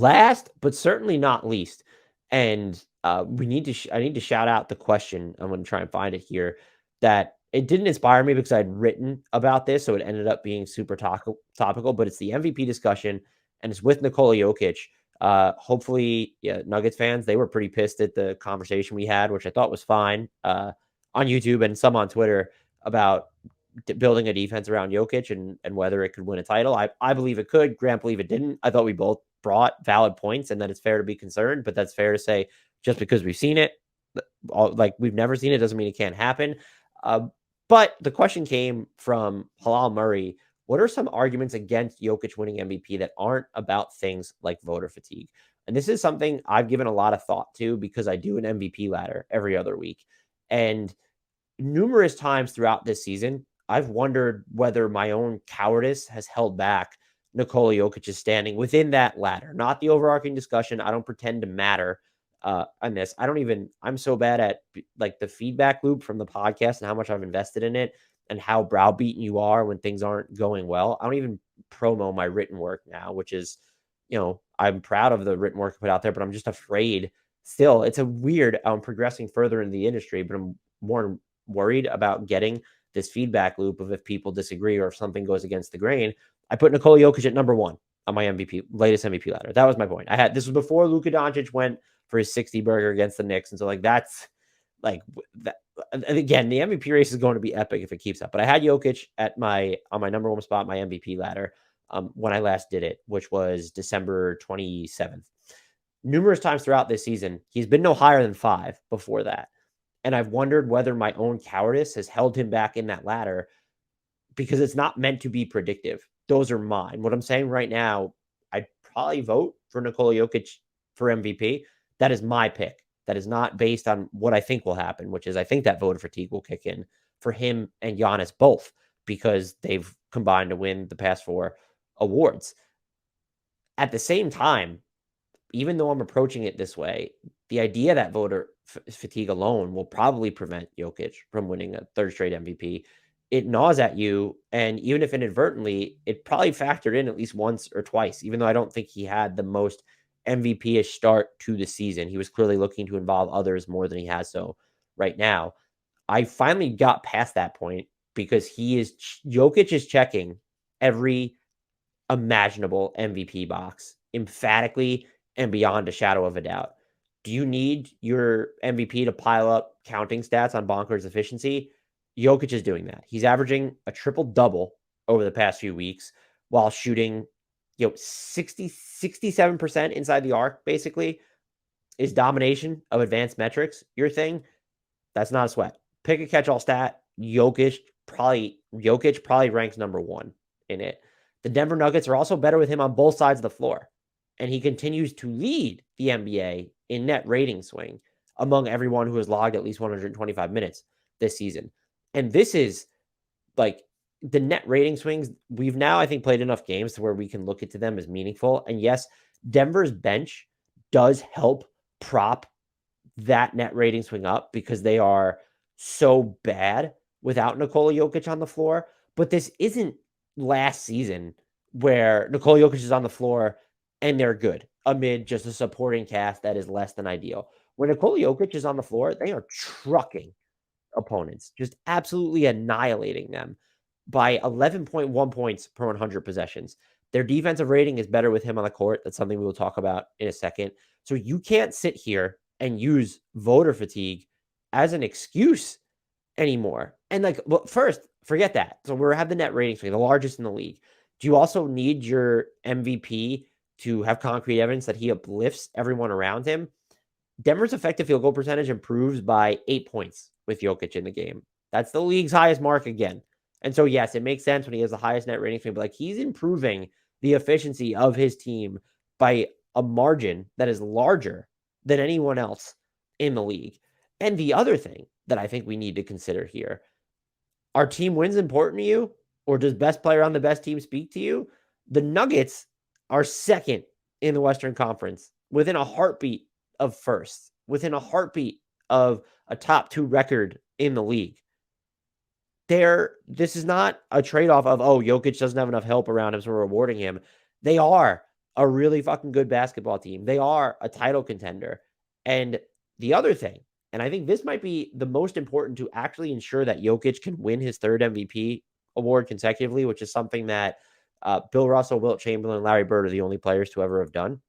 Last, but certainly not least, and we need to. I need to shout out the question. I'm going to try and find it here. That it didn't inspire me because I'd written about this, so it ended up being super topical. But it's the MVP discussion, and it's with Nikola Jokic. Hopefully, yeah, Nuggets fans, they were pretty pissed at the conversation we had, which I thought was fine, on YouTube and some on Twitter about building a defense around Jokic and whether it could win a title. I believe it could. Grant believe it didn't. I thought we both brought valid points and that it's fair to be concerned, but that's fair to say just because we've seen it, like we've never seen it, doesn't mean it can't happen. Uh, but the question came from Halal Murray. What are some arguments against Jokic winning MVP that aren't about things like voter fatigue? And this is something I've given a lot of thought to because I do an MVP ladder every other week. And numerous times throughout this season, I've wondered whether my own cowardice has held back Nikola Jokic's standing within that ladder, not the overarching discussion. I don't pretend to matter on this. I'm so bad at like the feedback loop from the podcast and how much I've invested in it and how browbeaten you are when things aren't going well. I don't even promo my written work now, which is, I'm proud of the written work I put out there, but I'm just afraid still. It's a weird, I'm progressing further in the industry, but I'm more worried about getting this feedback loop of if people disagree or if something goes against the grain. I put Nikola Jokic at number one on my latest MVP ladder. That was my point. This was before Luka Doncic went for his 60 burger against the Knicks. And so that's like that. And again, the MVP race is going to be epic if it keeps up. But I had Jokic on my number one spot, my MVP ladder, when I last did it, which was December 27th. Numerous times throughout this season, he's been no higher than 5 before that. And I've wondered whether my own cowardice has held him back in that ladder because it's not meant to be predictive. Those are mine. What I'm saying right now, I'd probably vote for Nikola Jokic for MVP. That is my pick. That is not based on what I think will happen, which is I think that voter fatigue will kick in for him and Giannis both because they've combined to win the past 4 awards. At the same time, even though I'm approaching it this way, the idea that voter fatigue alone will probably prevent Jokic from winning a third straight MVP. It gnaws at you, and even if inadvertently, it probably factored in at least once or twice, even though I don't think he had the most MVP-ish start to the season. He was clearly looking to involve others more than he has so right now. I finally got past that point because Jokic is checking every imaginable MVP box emphatically and beyond a shadow of a doubt. Do you need your MVP to pile up counting stats on bonkers efficiency? Jokic is doing that. He's averaging a triple double over the past few weeks while shooting, 67% inside the arc, basically. Is domination of advanced metrics your thing? That's not a sweat. Pick a catch-all stat. Jokic probably ranks number 1 in it. The Denver Nuggets are also better with him on both sides of the floor. And he continues to lead the NBA in net rating swing among everyone who has logged at least 125 minutes this season. And this is like the net rating swings. We've now, I think, played enough games to where we can look into them as meaningful. And yes, Denver's bench does help prop that net rating swing up because they are so bad without Nikola Jokic on the floor. But this isn't last season where Nikola Jokic is on the floor and they're good amid just a supporting cast that is less than ideal. When Nikola Jokic is on the floor, they are trucking opponents, just absolutely annihilating them by 11.1 points per 100 possessions. Their defensive rating is better with him on the court. That's something we will talk about in a second. So you can't sit here and use voter fatigue as an excuse anymore. And first, forget that. So we have the net rating swing, the largest in the league. Do you also need your MVP to have concrete evidence that he uplifts everyone around him? Denver's effective field goal percentage improves by 8 points with Jokic in the game. That's the league's highest mark again. And so, yes, it makes sense when he has the highest net rating swing, but he's improving the efficiency of his team by a margin that is larger than anyone else in the league. And the other thing that I think we need to consider here, are team wins important to you, or does best player on the best team speak to you? The Nuggets are second in the Western Conference, within a heartbeat of first, within a heartbeat of a top 2 record in the league. This is not a trade-off of, Jokic doesn't have enough help around him, so we're rewarding him. They are a really fucking good basketball team. They are a title contender. And the other thing, and I think this might be the most important to actually ensure that Jokic can win his third MVP award consecutively, which is something that Bill Russell, Wilt Chamberlain, and Larry Bird are the only players to ever have done.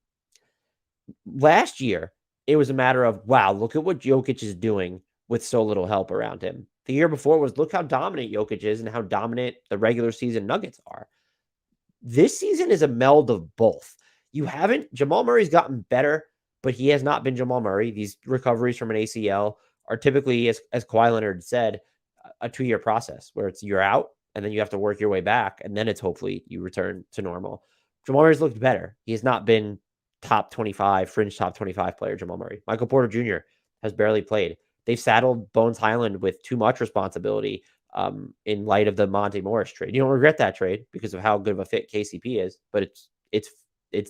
Last year, it was a matter of, wow, look at what Jokic is doing with so little help around him. The year before was, look how dominant Jokic is and how dominant the regular season Nuggets are. This season is a meld of both. Jamal Murray's gotten better, but he has not been Jamal Murray. These recoveries from an ACL are typically, as Kawhi Leonard said, a 2-year process where it's you're out and then you have to work your way back. And then it's hopefully you return to normal. Jamal Murray's looked better. He has not been top 25, fringe top 25 player, Jamal Murray. Michael Porter Jr. has barely played. They've saddled Bones Highland with too much responsibility in light of the Monte Morris trade. You don't regret that trade because of how good of a fit KCP is, but it's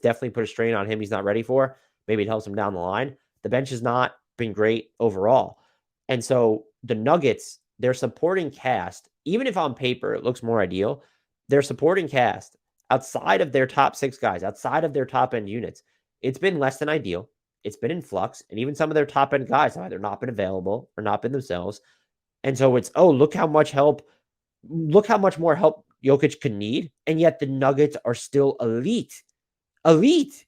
definitely put a strain on him he's not ready for. Maybe it helps him down the line. The bench has not been great overall. And so the Nuggets, their supporting cast, even if on paper it looks more ideal, their supporting cast outside of their top 6 guys, outside of their top end units, it's been less than ideal. It's been in flux, and even some of their top end guys have either not been available or not been themselves. And so it's, oh, look how much more help Jokic could need. And yet the Nuggets are still elite. Elite.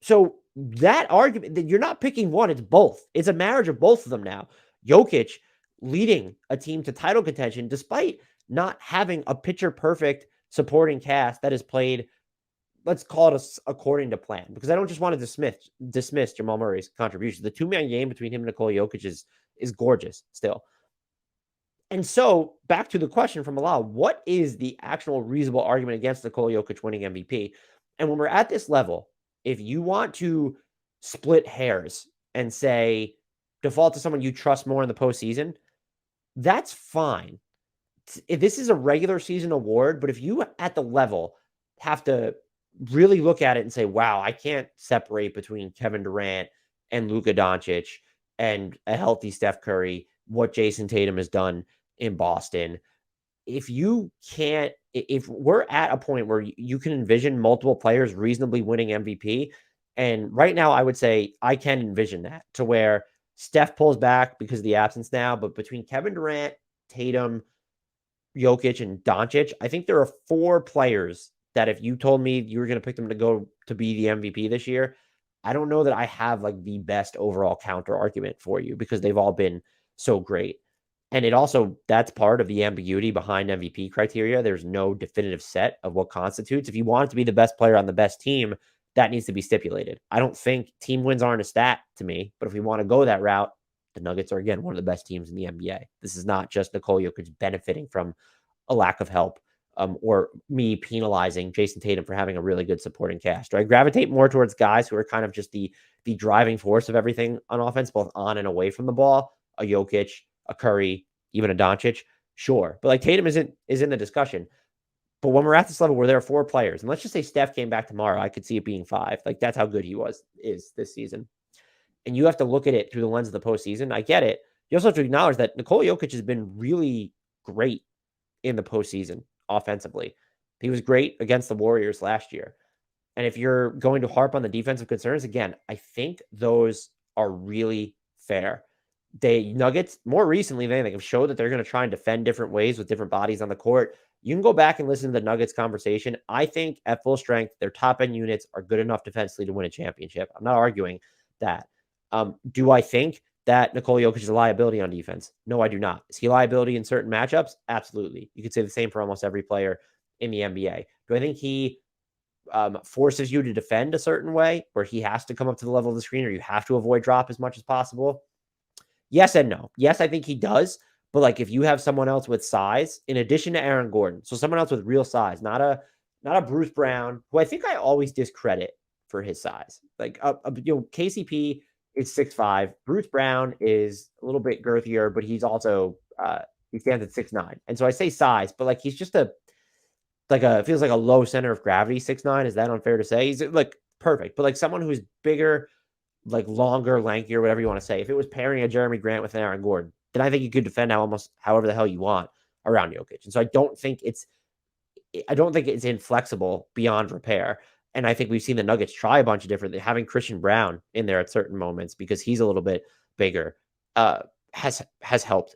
So that argument that you're not picking one, it's both. It's a marriage of both of them now. Jokic leading a team to title contention despite not having a picture perfect supporting cast that has played, let's call it according to plan, because I don't just want to dismiss Jamal Murray's contribution. The 2-man game between him and Nikola Jokic is gorgeous still. And so back to the question from Alaa, what is the actual reasonable argument against Nikola Jokic winning MVP? And when we're at this level, if you want to split hairs and say default to someone you trust more in the postseason, that's fine. If this is a regular season award, but if you at the level have to really look at it and say, wow, I can't separate between Kevin Durant and Luka Doncic and a healthy Steph Curry, what Jason Tatum has done in Boston. If we're at a point where you can envision multiple players reasonably winning MVP, and right now I would say I can envision that to where Steph pulls back because of the absence now, but between Kevin Durant, Tatum, Jokic, and Doncic, I think there are 4 players that if you told me you were going to pick them to go to be the MVP this year, I don't know that I have like the best overall counter argument for you because they've all been so great. And that's part of the ambiguity behind MVP criteria. There's no definitive set of what constitutes. If you want it to be the best player on the best team, that needs to be stipulated. I don't think team wins aren't a stat to me, but if we want to go that route, the Nuggets are, again, one of the best teams in the NBA. This is not just Nikola Jokic benefiting from a lack of help or me penalizing Jason Tatum for having a really good supporting cast. Do I gravitate more towards guys who are kind of just the driving force of everything on offense, both on and away from the ball? A Jokic, a Curry, even a Doncic, sure. But like Tatum is in the discussion. But when we're at this level where there are 4 players, and let's just say Steph came back tomorrow, I could see it being 5. Like that's how good he is this season. And you have to look at it through the lens of the postseason. I get it. You also have to acknowledge that Nikola Jokic has been really great in the postseason offensively. He was great against the Warriors last year. And if you're going to harp on the defensive concerns, again, I think those are really fair. The Nuggets, more recently than anything, have showed that they're going to try and defend different ways with different bodies on the court. You can go back and listen to the Nuggets conversation. I think at full strength, their top end units are good enough defensively to win a championship. I'm not arguing that. Do I think that Nikola Jokic is a liability on defense? No, I do not. Is he a liability in certain matchups? Absolutely. You could say the same for almost every player in the NBA. Do I think he forces you to defend a certain way where he has to come up to the level of the screen or you have to avoid drop as much as possible? Yes and no. Yes, I think he does. But like if you have someone else with size, in addition to Aaron Gordon, so someone else with real size, not a Bruce Brown, who I think I always discredit for his size. Like KCP is 6'5". Bruce Brown is a little bit girthier, but he's also he stands at 6'9". And so I say size, but like he's just feels like a low center of gravity 6'9". Is that unfair to say? He's like perfect, but like someone who's bigger, like longer, lankier, whatever you want to say. If it was pairing a Jeremy Grant with an Aaron Gordon, then I think you could defend almost however the hell you want around Jokic. And so I don't think it's inflexible beyond repair. And I think we've seen the Nuggets try a bunch of different, having Christian Brown in there at certain moments because he's a little bit bigger, uh, has helped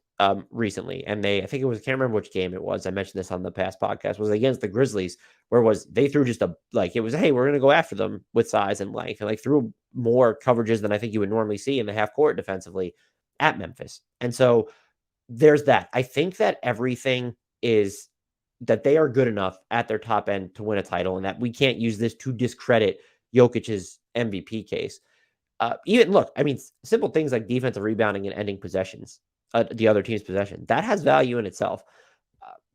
recently. And I think it was, I can't remember which game it was. I mentioned this on the past podcast, was against the Grizzlies, where they threw just it was, hey, we're going to go after them with size and length, and like threw more coverages than I think you would normally see in the half court defensively at Memphis. And so there's that. I think that everything is that they are good enough at their top end to win a title, and that we can't use this to discredit Jokic's MVP case. Even look, I mean, simple things like defensive rebounding and ending possessions, the other team's possession, that has value in itself.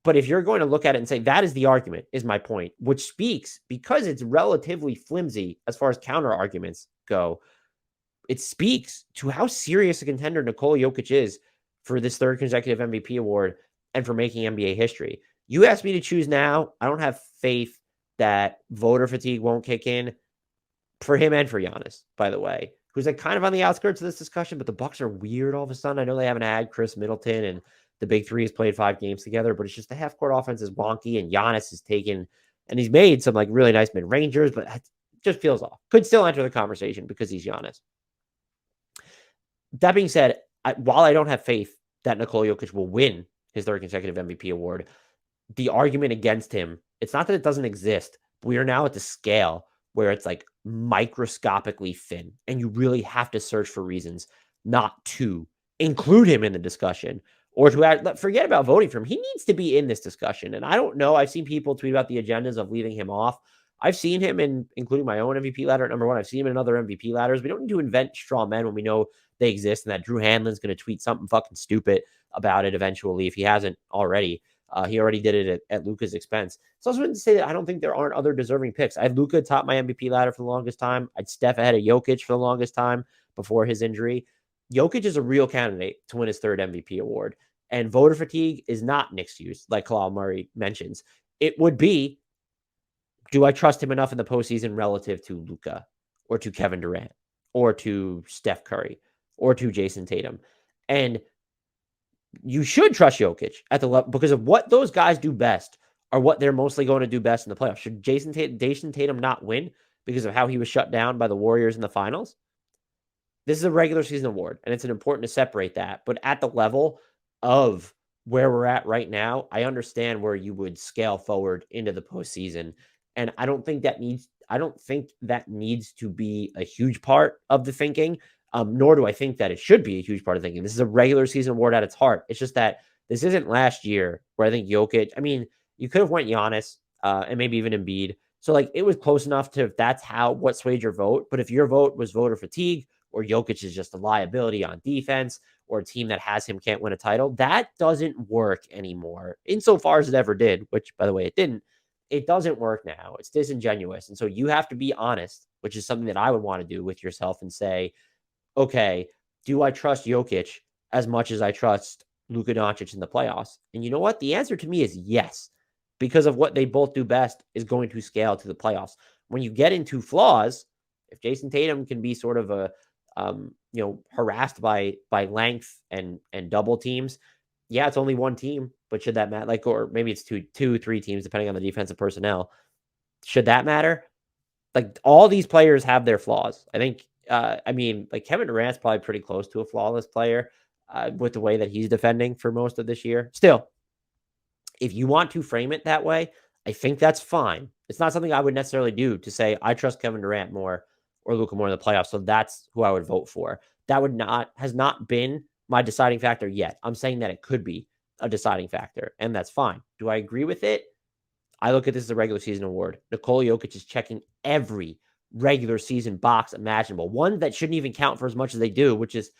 But if you're going to look at it and say that is the argument, is my point, which speaks because it's relatively flimsy as far as counter arguments go, it speaks to how serious a contender Nikola Jokic is for this third consecutive MVP award and for making NBA history. You asked me to choose now. I don't have faith that voter fatigue won't kick in for him and for Giannis, by the way, who's like kind of on the outskirts of this discussion, but the Bucks are weird all of a sudden. I know they haven't had Chris Middleton and the big three has played 5 games together, but it's just the half court offense is wonky and Giannis has taken, and he's made some like really nice mid-rangers, but it just feels off. Could still enter the conversation because he's Giannis. That being said, while I don't have faith that Nikola Jokic will win his third consecutive MVP award, the argument against him, it's not that it doesn't exist. We are now at the scale where it's like microscopically thin, and you really have to search for reasons not to include him in the discussion or to forget about voting for him. He needs to be in this discussion. And I don't know. I've seen people tweet about the agendas of leaving him off. I've seen him in, including my own MVP ladder at number 1. I've seen him in other MVP ladders. We don't need to invent straw men when we know they exist and that Drew Hanlon's going to tweet something fucking stupid about it eventually if he hasn't already. He already did it at Luka's expense. So I was going to say that I don't think there aren't other deserving picks. I had Luka top my MVP ladder for the longest time. I'd Steph ahead of Jokic for the longest time before his injury. Jokic is a real candidate to win his third MVP award. And voter fatigue is not an excuse, like Kalal Murray mentions. It would be, do I trust him enough in the postseason relative to Luka or to Kevin Durant or to Steph Curry or to Jason Tatum? And you should trust Jokic at the level because of what those guys do best are what they're mostly going to do best in the playoffs. Should Jason Tatum not win because of how he was shut down by the Warriors in the finals? This is a regular season award, and it's important to separate that. But at the level of where we're at right now, I understand where you would scale forward into the postseason. And I don't think that needs to be a huge part of the thinking. Nor do I think that it should be a huge part of thinking. This is a regular season award at its heart. It's just that this isn't last year where I think Jokic, I mean, you could have went Giannis and maybe even Embiid. So like it was close enough to if that's what swayed your vote. But if your vote was voter fatigue or Jokic is just a liability on defense or a team that has him can't win a title, that doesn't work anymore insofar as it ever did, which by the way, it didn't. It doesn't work now. It's disingenuous. And so you have to be honest, which is something that I would want to do with yourself and say, okay, do I trust Jokic as much as I trust Luka Doncic in the playoffs? And you know what? The answer to me is yes, because of what they both do best is going to scale to the playoffs. When you get into flaws, if Jason Tatum can be sort of a, harassed by length and double teams, yeah, it's only one team, but should that matter? Or maybe it's two, 3 teams, depending on the defensive personnel. Should that matter? Like all these players have their flaws. I think, Kevin Durant's probably pretty close to a flawless player with the way that he's defending for most of this year. Still, if you want to frame it that way, I think that's fine. It's not something I would necessarily do to say I trust Kevin Durant more or Luka more in the playoffs. So that's who I would vote for. That has not been my deciding factor yet. I'm saying that it could be a deciding factor, and that's fine. Do I agree with it? I look at this as a regular season award. Nikola Jokic is checking every regular season box imaginable. One that shouldn't even count for as much as they do, which is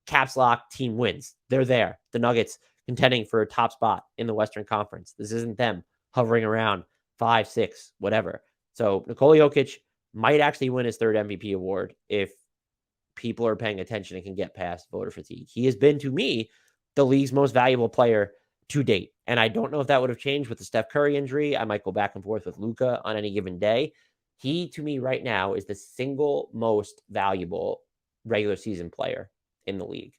caps lock team wins. They're there. The Nuggets contending for a top spot in the Western Conference. This isn't them hovering around 5, 6, whatever. So Nikola Jokic might actually win his third MVP award if people are paying attention and can get past voter fatigue. He has been, to me, the league's most valuable player to date. And I don't know if that would have changed with the Steph Curry injury. I might go back and forth with Luka on any given day. He, to me, right now, is the single most valuable regular season player in the league.